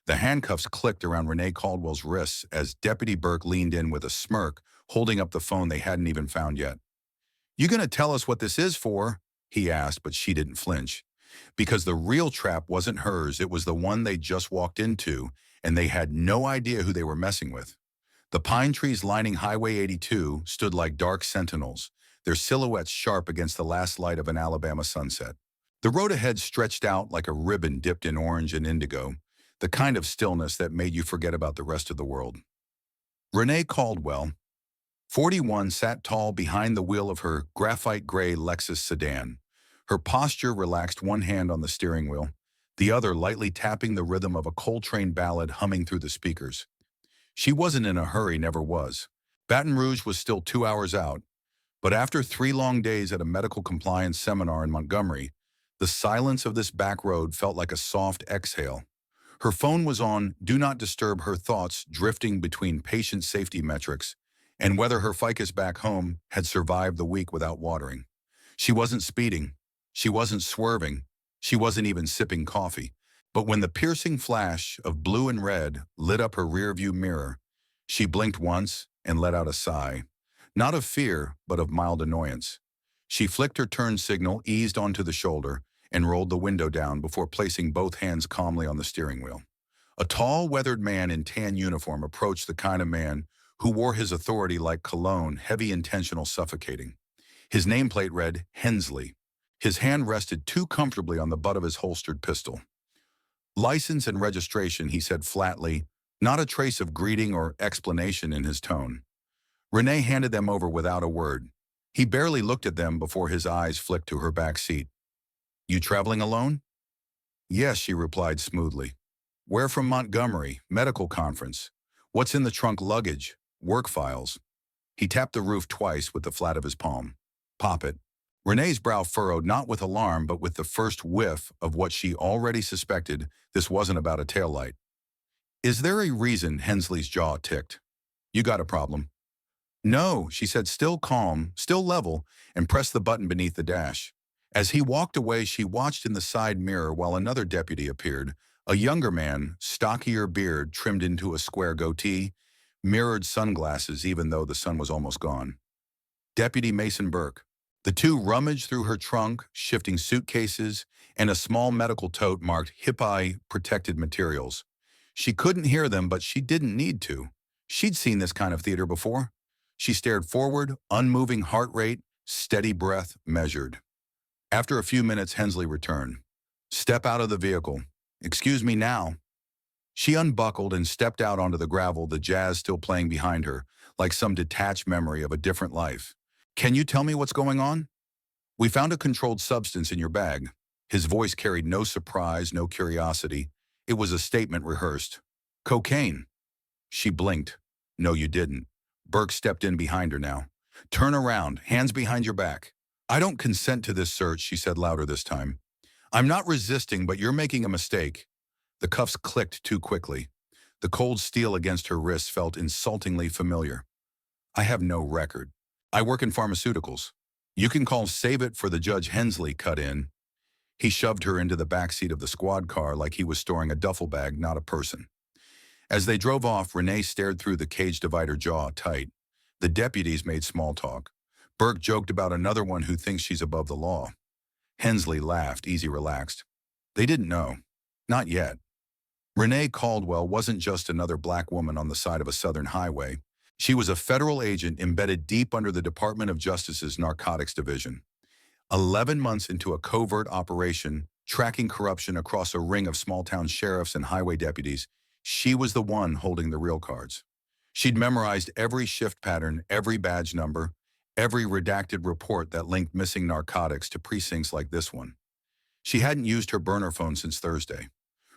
The handcuffs clicked around Renee Caldwell's wrists as Deputy Burke leaned in with a smirk, holding up the phone they hadn't even found yet. "You gonna tell us what this is for?" he asked, but she didn't flinch. Because the real trap wasn't hers, it was the one they just walked into, and they had no idea who they were messing with. The pine trees lining Highway 82 stood like dark sentinels, their silhouettes sharp against the last light of an Alabama sunset. The road ahead stretched out like a ribbon dipped in orange and indigo, the kind of stillness that made you forget about the rest of the world. Renee Caldwell, 41, sat tall behind the wheel of her graphite gray Lexus sedan. Her posture relaxed, one hand on the steering wheel, the other lightly tapping the rhythm of a Coltrane ballad humming through the speakers. She wasn't in a hurry, never was. Baton Rouge was still 2 hours out, but after 3 long days at a medical compliance seminar in Montgomery, the silence of this back road felt like a soft exhale. Her phone was on Do Not Disturb, her thoughts drifting between patient safety metrics and whether her ficus back home had survived the week without watering. She wasn't speeding. She wasn't swerving. She wasn't even sipping coffee. But when the piercing flash of blue and red lit up her rearview mirror, she blinked once and let out a sigh. Not of fear, but of mild annoyance. She flicked her turn signal, eased onto the shoulder, and rolled the window down before placing both hands calmly on the steering wheel. A tall, weathered man in tan uniform approached, the kind of man who wore his authority like cologne, heavy, intentional, suffocating. His nameplate read Hensley. His hand rested too comfortably on the butt of his holstered pistol. "License and registration," he said flatly, not a trace of greeting or explanation in his tone. Renee handed them over without a word. He barely looked at them before his eyes flicked to her back seat. "You traveling alone?" "Yes," she replied smoothly. "Where from?" "Montgomery, medical conference." "What's in the trunk?" "Luggage, work files." He tapped the roof twice with the flat of his palm. "Pop it." Renee's brow furrowed, not with alarm, but with the first whiff of what she already suspected. This wasn't about a taillight. "Is there a reason?" Hensley's jaw ticked. "You got a problem?" "No," she said, still calm, still level, and pressed the button beneath the dash. As he walked away, she watched in the side mirror while another deputy appeared, a younger man, stockier beard trimmed into a square goatee, mirrored sunglasses even though the sun was almost gone. Deputy Mason Burke. The two rummaged through her trunk, shifting suitcases and a small medical tote marked HIPAA protected materials. She couldn't hear them, but she didn't need to. She'd seen this kind of theater before. She stared forward, unmoving heart rate, steady breath, measured. After a few minutes, Hensley returned. "Step out of the vehicle." "Excuse me now." She unbuckled and stepped out onto the gravel, the jazz still playing behind her, like some detached memory of a different life. "Can you tell me what's going on?" "We found a controlled substance in your bag." His voice carried no surprise, no curiosity. It was a statement rehearsed. "Cocaine." She blinked. "No, you didn't." Burke stepped in behind her now. "Turn around, hands behind your back." "I don't consent to this search," she said louder this time. "I'm not resisting, but you're making a mistake." The cuffs clicked too quickly. The cold steel against her wrists felt insultingly familiar. "I have no record. I work in pharmaceuticals. You can call Save It for the judge." Hensley cut in. He shoved her into the backseat of the squad car like he was storing a duffel bag, not a person. As they drove off, Renee stared through the cage divider, jaw tight. The deputies made small talk. Burke joked about another one who thinks she's above the law. Hensley laughed, easy, relaxed. They didn't know. Not yet. Renee Caldwell wasn't just another black woman on the side of a southern highway. She was a federal agent embedded deep under the Department of Justice's Narcotics Division. 11 months into a covert operation, tracking corruption across a ring of small-town sheriffs and highway deputies, she was the one holding the real cards. She'd memorized every shift pattern, every badge number, every redacted report that linked missing narcotics to precincts like this one. She hadn't used her burner phone since Thursday.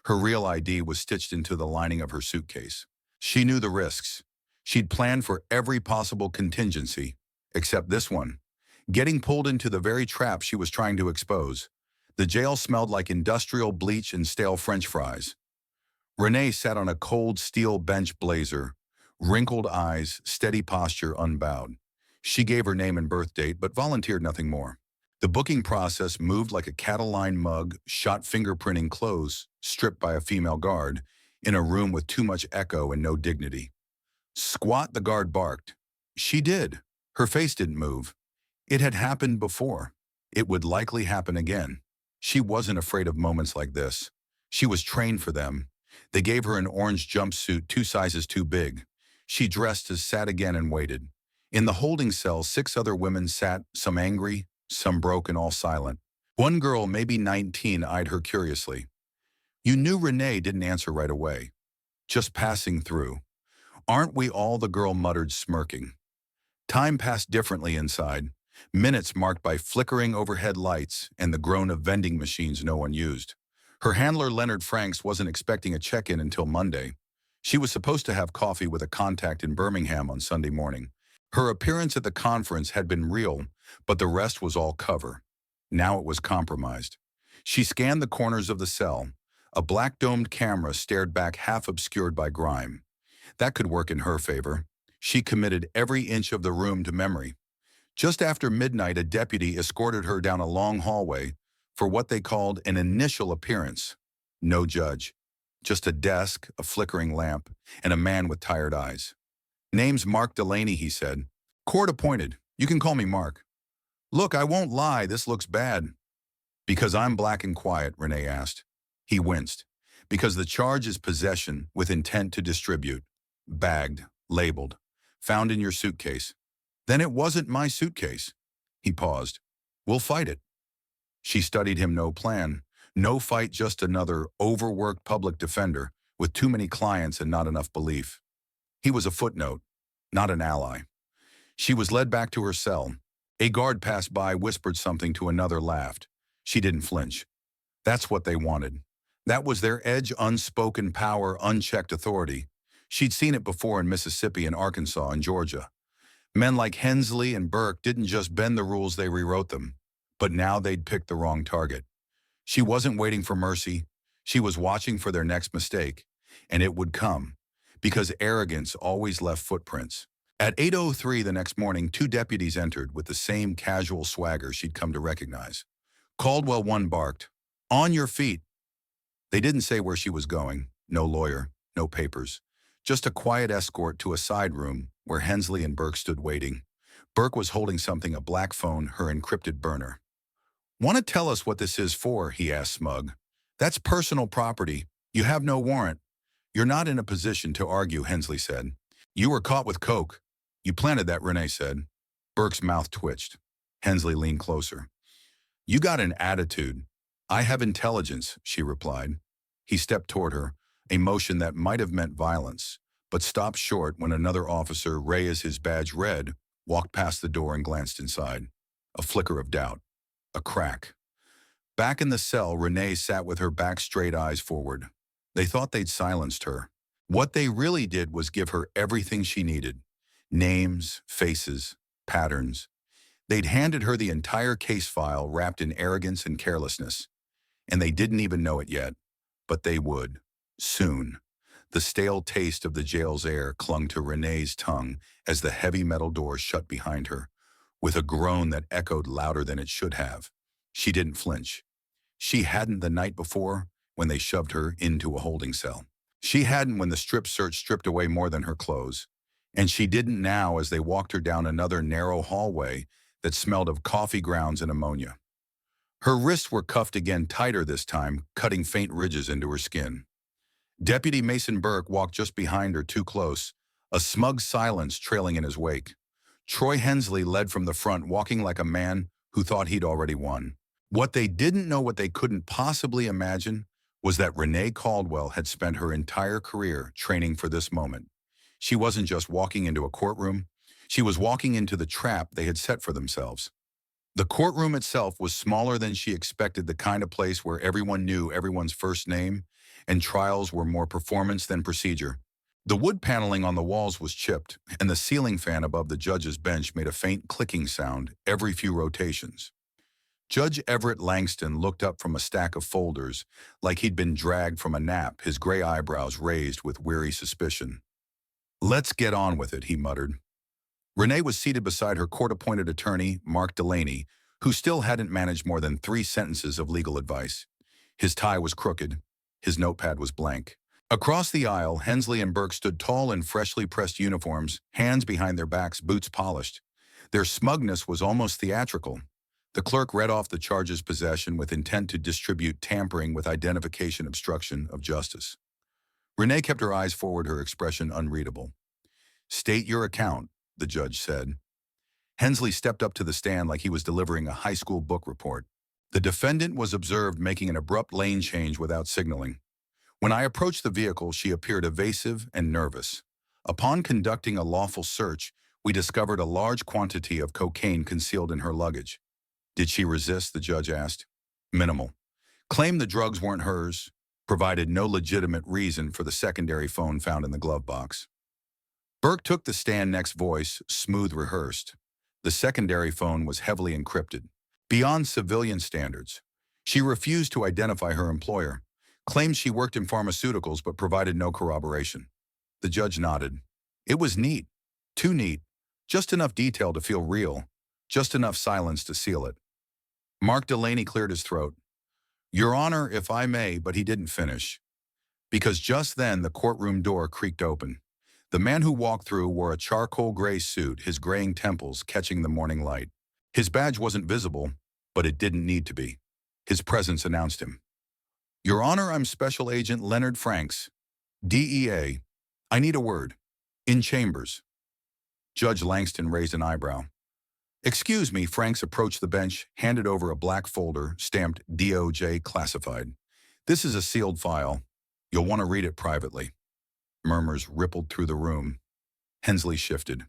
Her real ID was stitched into the lining of her suitcase. She knew the risks. She'd planned for every possible contingency, except this one. Getting pulled into the very trap she was trying to expose. The jail smelled like industrial bleach and stale French fries. Renee sat on a cold steel bench blazer, wrinkled eyes, steady posture, unbowed. She gave her name and birth date, but volunteered nothing more. The booking process moved like a Cataline mug, shot fingerprinting clothes, stripped by a female guard, in a room with too much echo and no dignity. Squat, the guard barked. She did. Her face didn't move. It had happened before. It would likely happen again. She wasn't afraid of moments like this. She was trained for them. They gave her an orange jumpsuit 2 sizes too big. She dressed as sat again and waited. In the holding cell, 6 other women sat, some angry, some broken, all silent. One girl, maybe 19, eyed her curiously. You knew Renee didn't answer right away. Just passing through. Aren't we all, the girl muttered, smirking. Time passed differently inside. Minutes marked by flickering overhead lights and the groan of vending machines no one used. Her handler, Leonard Franks, wasn't expecting a check-in until Monday. She was supposed to have coffee with a contact in Birmingham on Sunday morning. Her appearance at the conference had been real, but the rest was all cover. Now it was compromised. She scanned the corners of the cell. A black-domed camera stared back, half obscured by grime. That could work in her favor. She committed every inch of the room to memory. Just after midnight, a deputy escorted her down a long hallway for what they called an initial appearance. No judge. Just a desk, a flickering lamp, and a man with tired eyes. Name's Mark Delaney, he said. Court appointed. You can call me Mark. Look, I won't lie, this looks bad. Because I'm black and quiet, Renee asked. He winced. Because the charge is possession with intent to distribute. Bagged, labeled, found in your suitcase. Then it wasn't my suitcase. He paused. We'll fight it. She studied him. No plan. No fight, just another overworked public defender with too many clients and not enough belief. He was a footnote, not an ally. She was led back to her cell. A guard passed by, whispered something to another, laughed. She didn't flinch. That's what they wanted. That was their edge, unspoken power, unchecked authority. She'd seen it before in Mississippi and Arkansas and Georgia. Men like Hensley and Burke didn't just bend the rules, they rewrote them. But now they'd picked the wrong target. She wasn't waiting for mercy. She was watching for their next mistake. And it would come. Because arrogance always left footprints. At 8:03 the next morning, 2 deputies entered with the same casual swagger she'd come to recognize. Caldwell, one barked, "On your feet." They didn't say where she was going. No lawyer, no papers. Just a quiet escort to a side room where Hensley and Burke stood waiting. Burke was holding something, a black phone, her encrypted burner. "Want to tell us what this is for?" he asked, smug. "That's personal property. You have no warrant." "You're not in a position to argue," Hensley said. "You were caught with coke. You planted that," Renee said. Burke's mouth twitched. Hensley leaned closer. "You got an attitude." "I have intelligence," she replied. He stepped toward her, a motion that might have meant violence, but stopped short when another officer, Ray as his badge read, walked past the door and glanced inside. A flicker of doubt. A crack. Back in the cell, Renee sat with her back straight, eyes forward. They thought they'd silenced her. What they really did was give her everything she needed. Names, faces, patterns. They'd handed her the entire case file wrapped in arrogance and carelessness. And they didn't even know it yet. But they would. Soon. The stale taste of the jail's air clung to Renee's tongue as the heavy metal door shut behind her, with a groan that echoed louder than it should have. She didn't flinch. She hadn't the night before when they shoved her into a holding cell. She hadn't when the strip search stripped away more than her clothes. And she didn't now as they walked her down another narrow hallway that smelled of coffee grounds and ammonia. Her wrists were cuffed again, tighter this time, cutting faint ridges into her skin. Deputy Mason Burke walked just behind her, too close, a smug silence trailing in his wake. Troy Hensley led from the front, walking like a man who thought he'd already won. What they didn't know, what they couldn't possibly imagine, was that Renee Caldwell had spent her entire career training for this moment. She wasn't just walking into a courtroom. She was walking into the trap they had set for themselves. The courtroom itself was smaller than she expected, the kind of place where everyone knew everyone's first name, and trials were more performance than procedure. The wood paneling on the walls was chipped, and the ceiling fan above the judge's bench made a faint clicking sound every few rotations. Judge Everett Langston looked up from a stack of folders like he'd been dragged from a nap, his gray eyebrows raised with weary suspicion. "Let's get on with it," he muttered. Renee was seated beside her court-appointed attorney, Mark Delaney, who still hadn't managed more than 3 sentences of legal advice. His tie was crooked. His notepad was blank. Across the aisle, Hensley and Burke stood tall in freshly pressed uniforms, hands behind their backs, boots polished. Their smugness was almost theatrical. The clerk read off the charges: possession with intent to distribute, tampering with identification, obstruction of justice. Renee kept her eyes forward, her expression unreadable. "State your account," the judge said. Hensley stepped up to the stand like he was delivering a high school book report. The defendant was observed making an abrupt lane change without signaling. When I approached the vehicle, she appeared evasive and nervous. Upon conducting a lawful search, we discovered a large quantity of cocaine concealed in her luggage. Did she resist? The judge asked. Minimal. Claimed the drugs weren't hers. Provided no legitimate reason for the secondary phone found in the glove box. Burke took the stand next, voice smooth, rehearsed. The secondary phone was heavily encrypted, beyond civilian standards. She refused to identify her employer, claimed she worked in pharmaceuticals but provided no corroboration. The judge nodded. It was neat. Too neat. Just enough detail to feel real. Just enough silence to seal it. Mark Delaney cleared his throat. Your Honor, if I may, but he didn't finish. Because just then the courtroom door creaked open. The man who walked through wore a charcoal gray suit, his graying temples catching the morning light. His badge wasn't visible, but it didn't need to be. His presence announced him. Your Honor, I'm Special Agent Leonard Franks, DEA. I need a word. In chambers. Judge Langston raised an eyebrow. Excuse me. Franks approached the bench, handed over a black folder stamped DOJ classified. This is a sealed file. You'll want to read it privately. Murmurs rippled through the room. Hensley shifted.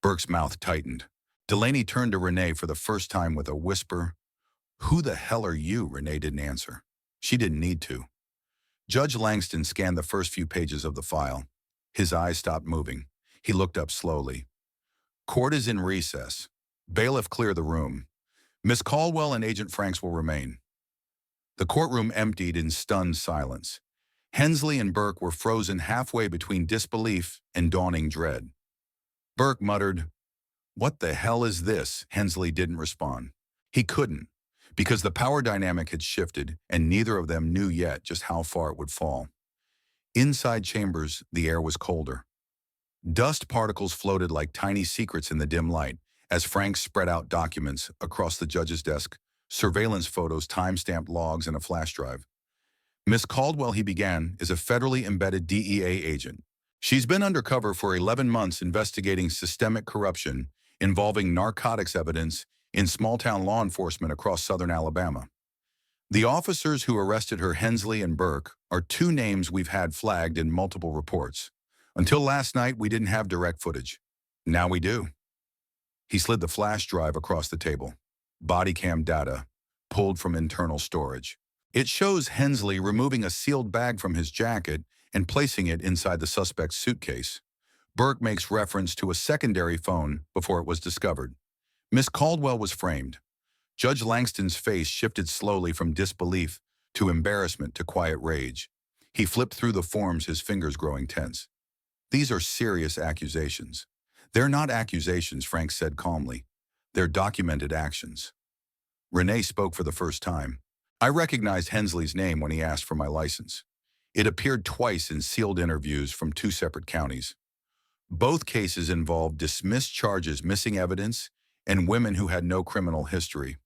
Burke's mouth tightened. Delaney turned to Renee for the first time with a whisper. Who the hell are you? Renee didn't answer. She didn't need to. Judge Langston scanned the first few pages of the file. His eyes stopped moving. He looked up slowly. Court is in recess. Bailiff, clear the room. Miss Caldwell and Agent Franks will remain. The courtroom emptied in stunned silence. Hensley and Burke were frozen halfway between disbelief and dawning dread. Burke muttered, What the hell is this? Hensley didn't respond. He couldn't, because the power dynamic had shifted and neither of them knew yet just how far it would fall. Inside chambers, the air was colder. Dust particles floated like tiny secrets in the dim light as Franks spread out documents across the judge's desk, surveillance photos, time-stamped logs, and a flash drive. Miss Caldwell, he began, is a federally embedded DEA agent. She's been undercover for 11 months investigating systemic corruption involving narcotics evidence in small-town law enforcement across southern Alabama. The officers who arrested her, Hensley and Burke, are two names we've had flagged in multiple reports. Until last night, we didn't have direct footage. Now we do. He slid the flash drive across the table. Body cam data, pulled from internal storage. It shows Hensley removing a sealed bag from his jacket and placing it inside the suspect's suitcase. Burke makes reference to a secondary phone before it was discovered. Miss Caldwell was framed. Judge Langston's face shifted slowly from disbelief to embarrassment to quiet rage. He flipped through the forms, his fingers growing tense. These are serious accusations. They're not accusations, Frank said calmly. They're documented actions. Renee spoke for the first time. I recognized Hensley's name when he asked for my license. It appeared twice in sealed interviews from two separate counties. Both cases involved dismissed charges, missing evidence, and women who had no criminal history.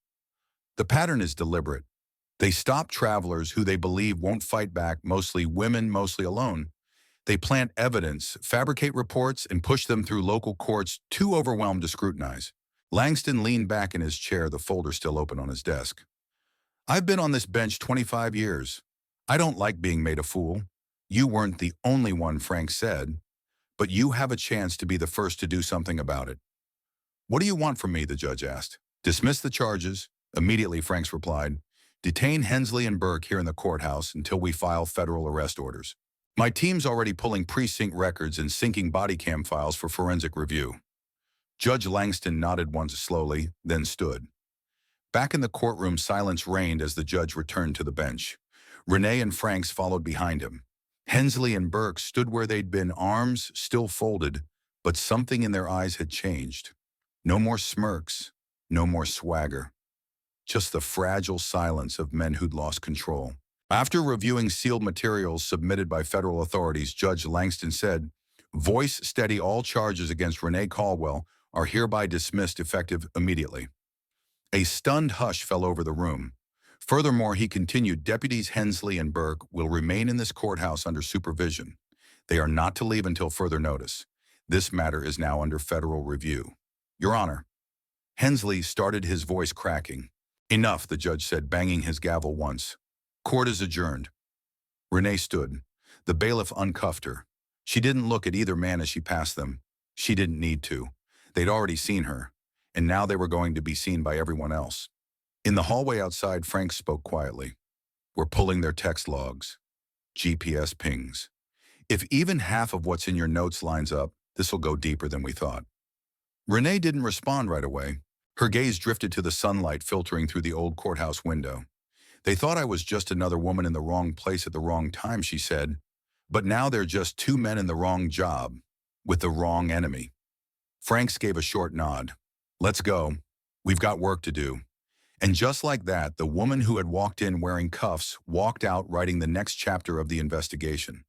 The pattern is deliberate. They stop travelers who they believe won't fight back, mostly women, mostly alone. They plant evidence, fabricate reports, and push them through local courts too overwhelmed to scrutinize. Langston leaned back in his chair, the folder still open on his desk. I've been on this bench 25 years. I don't like being made a fool. You weren't the only one, Frank said, but you have a chance to be the first to do something about it. What do you want from me? The judge asked. Dismiss the charges. Immediately, Franks replied. Detain Hensley and Burke here in the courthouse until we file federal arrest orders. My team's already pulling precinct records and syncing body cam files for forensic review. Judge Langston nodded once slowly, then stood. Back in the courtroom, silence reigned as the judge returned to the bench. Renee and Franks followed behind him. Hensley and Burke stood where they'd been, arms still folded, but something in their eyes had changed. No more smirks, no more swagger. Just the fragile silence of men who'd lost control. After reviewing sealed materials submitted by federal authorities, Judge Langston said, "Voice steady all charges against Renee Caldwell are hereby dismissed effective immediately." A stunned hush fell over the room. Furthermore, he continued, "Deputies Hensley and Burke will remain in this courthouse under supervision. They are not to leave until further notice. This matter is now under federal review." "Your Honor." Hensley started, his voice cracking. "Enough," the judge said, banging his gavel once. "Court is adjourned." Renee stood. The bailiff uncuffed her. She didn't look at either man as she passed them. She didn't need to. They'd already seen her, and now they were going to be seen by everyone else. In the hallway outside, Frank spoke quietly. "We're pulling their text logs. GPS pings. If even half of what's in your notes lines up, this will go deeper than we thought." Renee didn't respond right away. Her gaze drifted to the sunlight filtering through the old courthouse window. "They thought I was just another woman in the wrong place at the wrong time," she said. "But now they're just two men in the wrong job, with the wrong enemy." Franks gave a short nod. "Let's go. We've got work to do." And just like that, the woman who had walked in wearing cuffs walked out writing the next chapter of the investigation.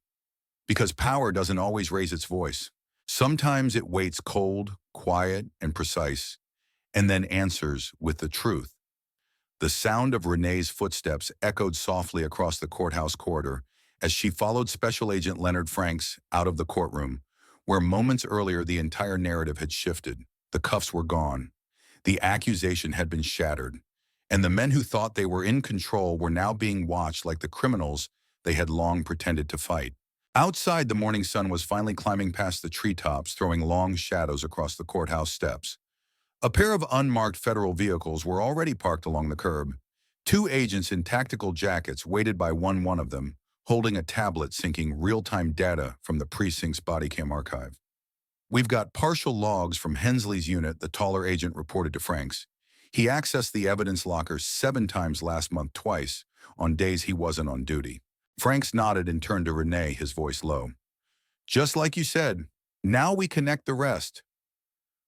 Because power doesn't always raise its voice. Sometimes it waits cold, quiet, and precise, and then answers with the truth. The sound of Renee's footsteps echoed softly across the courthouse corridor as she followed Special Agent Leonard Franks out of the courtroom, where moments earlier the entire narrative had shifted. The cuffs were gone. The accusation had been shattered, and the men who thought they were in control were now being watched like the criminals they had long pretended to fight. Outside, the morning sun was finally climbing past the treetops, throwing long shadows across the courthouse steps. A pair of unmarked federal vehicles were already parked along the curb. Two agents in tactical jackets waited by one of them, holding a tablet syncing real-time data from the precinct's bodycam archive. "We've got partial logs from Hensley's unit," the taller agent reported to Franks. "He accessed the evidence locker 7 times last month, twice, on days he wasn't on duty." Franks nodded and turned to Renee, his voice low. "Just like you said, now we connect the rest."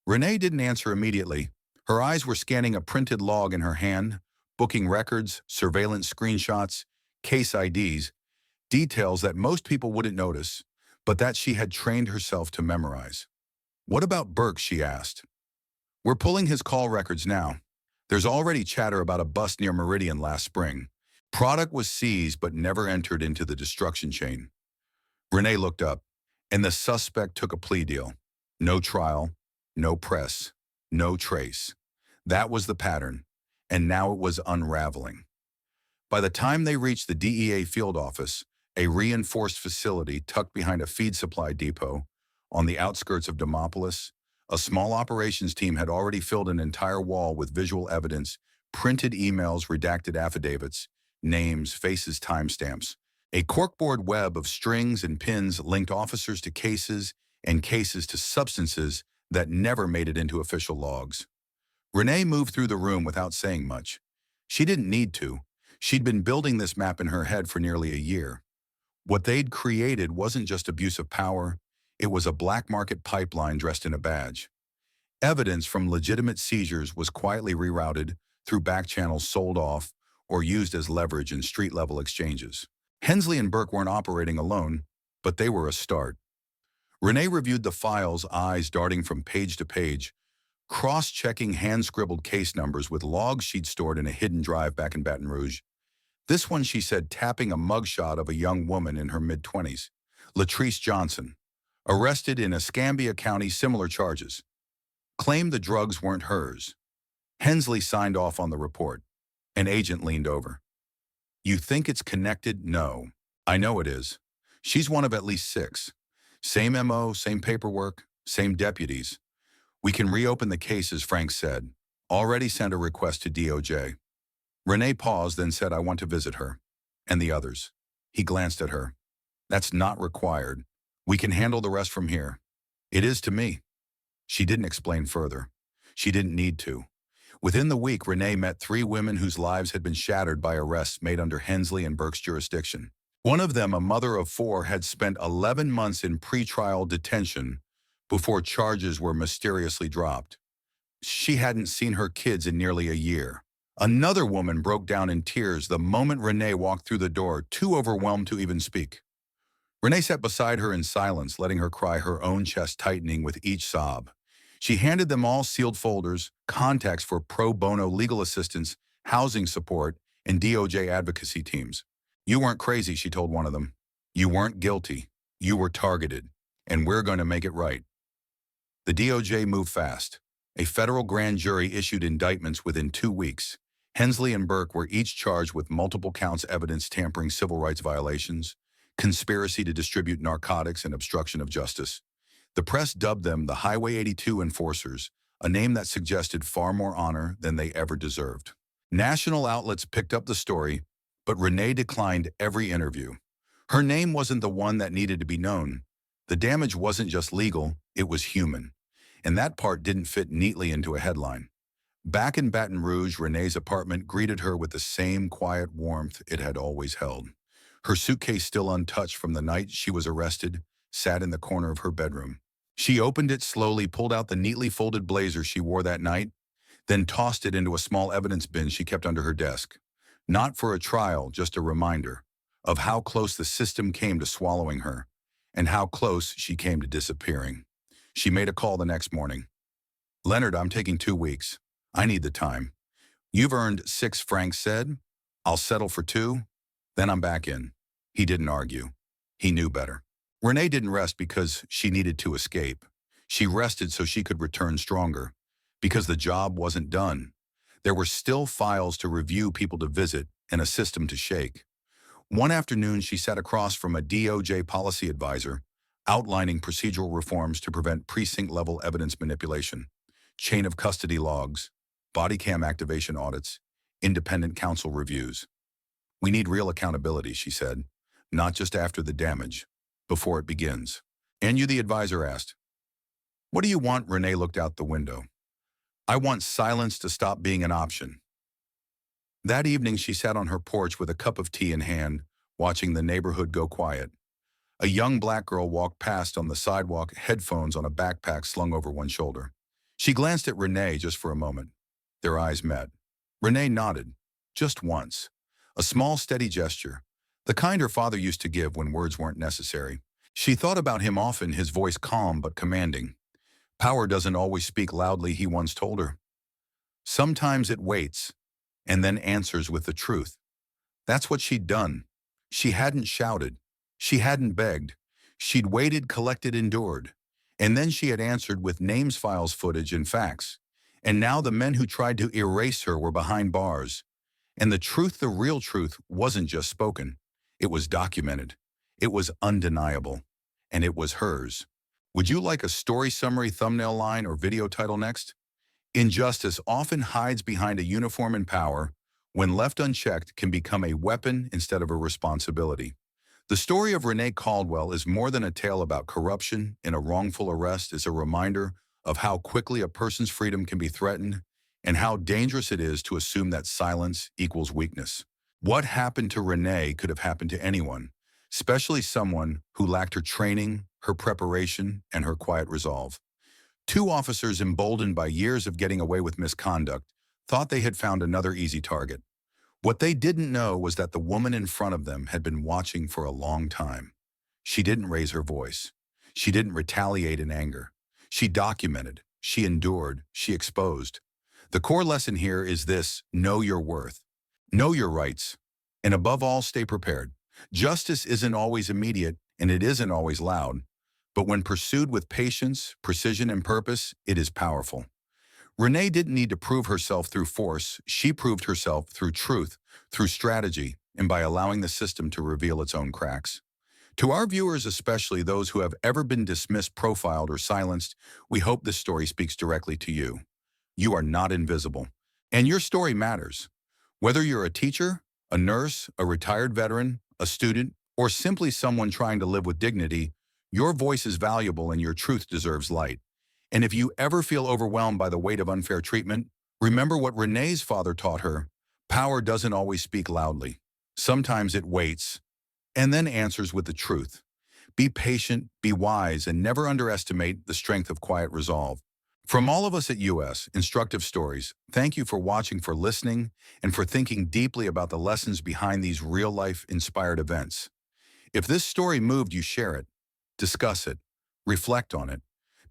Renee didn't answer immediately. Her eyes were scanning a printed log in her hand, booking records, surveillance screenshots, case IDs, details that most people wouldn't notice, but that she had trained herself to memorize. "What about Burke?" she asked. "We're pulling his call records now. There's already chatter about a bust near Meridian last spring. Product was seized but never entered into the destruction chain." Renee looked up, and the suspect took a plea deal. No trial, no press, no trace. That was the pattern, and now it was unraveling. By the time they reached the DEA field office, a reinforced facility tucked behind a feed supply depot on the outskirts of Demopolis, a small operations team had already filled an entire wall with visual evidence, printed emails, redacted affidavits, names, faces, timestamps. A corkboard web of strings and pins linked officers to cases and cases to substances that never made it into official logs. Renee moved through the room without saying much. She didn't need to. She'd been building this map in her head for nearly a year. What they'd created wasn't just abuse of power, it was a black market pipeline dressed in a badge. Evidence from legitimate seizures was quietly rerouted through back channels, sold off, or used as leverage in street-level exchanges. Hensley and Burke weren't operating alone, but they were a start. Renee reviewed the files, eyes darting from page to page, cross-checking hand-scribbled case numbers with logs she'd stored in a hidden drive back in Baton Rouge. This one, she said, tapping a mugshot of a young woman in her mid-20s, Latrice Johnson, arrested in Escambia County, similar charges. Claimed the drugs weren't hers. Hensley signed off on the report. An agent leaned over. "You think it's connected?" "No. I know it is. She's one of at least 6. Same MO, same paperwork, same deputies. We can reopen the cases," Frank said. "Already sent a request to DOJ." Renee paused, then said, "I want to visit her." "And the others?" He glanced at her. "That's not required. We can handle the rest from here." "It is to me." She didn't explain further. She didn't need to. Within the week, Renee met 3 women whose lives had been shattered by arrests made under Hensley and Burke's jurisdiction. One of them, a mother of 4, had spent 11 months in pretrial detention before charges were mysteriously dropped. She hadn't seen her kids in nearly a year. Another woman broke down in tears the moment Renee walked through the door, too overwhelmed to even speak. Renee sat beside her in silence, letting her cry, her own chest tightening with each sob. She handed them all sealed folders, contacts for pro bono legal assistance, housing support, and DOJ advocacy teams. You weren't crazy, she told one of them. You weren't guilty. You were targeted. And we're going to make it right. The DOJ moved fast. A federal grand jury issued indictments within 2 weeks. Hensley and Burke were each charged with multiple counts evidence tampering civil rights violations, conspiracy to distribute narcotics, and obstruction of justice. The press dubbed them the Highway 82 Enforcers, a name that suggested far more honor than they ever deserved. National outlets picked up the story, but Renee declined every interview. Her name wasn't the one that needed to be known. The damage wasn't just legal, it was human. And that part didn't fit neatly into a headline. Back in Baton Rouge, Renee's apartment greeted her with the same quiet warmth it had always held. Her suitcase, still untouched from the night she was arrested, sat in the corner of her bedroom. She opened it slowly, pulled out the neatly folded blazer she wore that night, then tossed it into a small evidence bin she kept under her desk. Not for a trial, just a reminder of how close the system came to swallowing her, and how close she came to disappearing. She made a call the next morning. "Leonard, I'm taking 2 weeks. I need the time." "You've earned 6, Frank said. "I'll settle for 2. Then I'm back in." He didn't argue. He knew better. Renee didn't rest because she needed to escape. She rested so she could return stronger, because the job wasn't done. There were still files to review, people to visit, and a system to shake. One afternoon, she sat across from a DOJ policy advisor, outlining procedural reforms to prevent precinct-level evidence manipulation, chain of custody logs, body cam activation audits, independent counsel reviews. "We need real accountability," she said, "not just after the damage, before it begins." "And you?" the advisor asked. "What do you want?" Renee looked out the window. "I want silence to stop being an option." That evening, she sat on her porch with a cup of tea in hand, watching the neighborhood go quiet. A young black girl walked past on the sidewalk, headphones on a backpack slung over one shoulder. She glanced at Renee just for a moment. Their eyes met. Renee nodded, just once. A small, steady gesture, the kind her father used to give when words weren't necessary. She thought about him often, his voice calm but commanding. "Power doesn't always speak loudly," he once told her. "Sometimes it waits, and then answers with the truth." That's what she'd done. She hadn't shouted. She hadn't begged. She'd waited, collected, endured. And then she had answered with names, files, footage, and facts. And now the men who tried to erase her were behind bars. And the truth, the real truth, wasn't just spoken. It was documented. It was undeniable. And it was hers. Would you like a story summary, thumbnail line, or video title next? Injustice often hides behind a uniform, and power, when left unchecked, can become a weapon instead of a responsibility. The story of Renee Caldwell is more than a tale about corruption and a wrongful arrest. It's a reminder of how quickly a person's freedom can be threatened and how dangerous it is to assume that silence equals weakness. What happened to Renee could have happened to anyone, especially someone who lacked her training, her preparation, and her quiet resolve. 2 officers, emboldened by years of getting away with misconduct, thought they had found another easy target. What they didn't know was that the woman in front of them had been watching for a long time. She didn't raise her voice. She didn't retaliate in anger. She documented. She endured. She exposed. The core lesson here is this: know your worth. Know your rights. And above all, stay prepared. Justice isn't always immediate, and it isn't always loud. But when pursued with patience, precision, and purpose, it is powerful. Renee didn't need to prove herself through force. She proved herself through truth, through strategy, and by allowing the system to reveal its own cracks. To our viewers, especially those who have ever been dismissed, profiled, or silenced, we hope this story speaks directly to you. You are not invisible, and your story matters. Whether you're a teacher, a nurse, a retired veteran, a student, or simply someone trying to live with dignity, your voice is valuable and your truth deserves light. And if you ever feel overwhelmed by the weight of unfair treatment, remember what Renee's father taught her: power doesn't always speak loudly. Sometimes it waits, and then answers with the truth. Be patient, be wise, and never underestimate the strength of quiet resolve. From all of us at US Instructive Stories, thank you for watching, for listening, and for thinking deeply about the lessons behind these real-life inspired events. If this story moved you, share it, discuss it, reflect on it,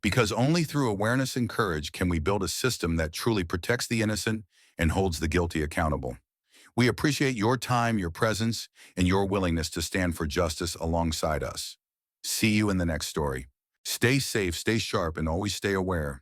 because only through awareness and courage can we build a system that truly protects the innocent and holds the guilty accountable. We appreciate your time, your presence, and your willingness to stand for justice alongside us. See you in the next story. Stay safe, stay sharp, and always stay aware.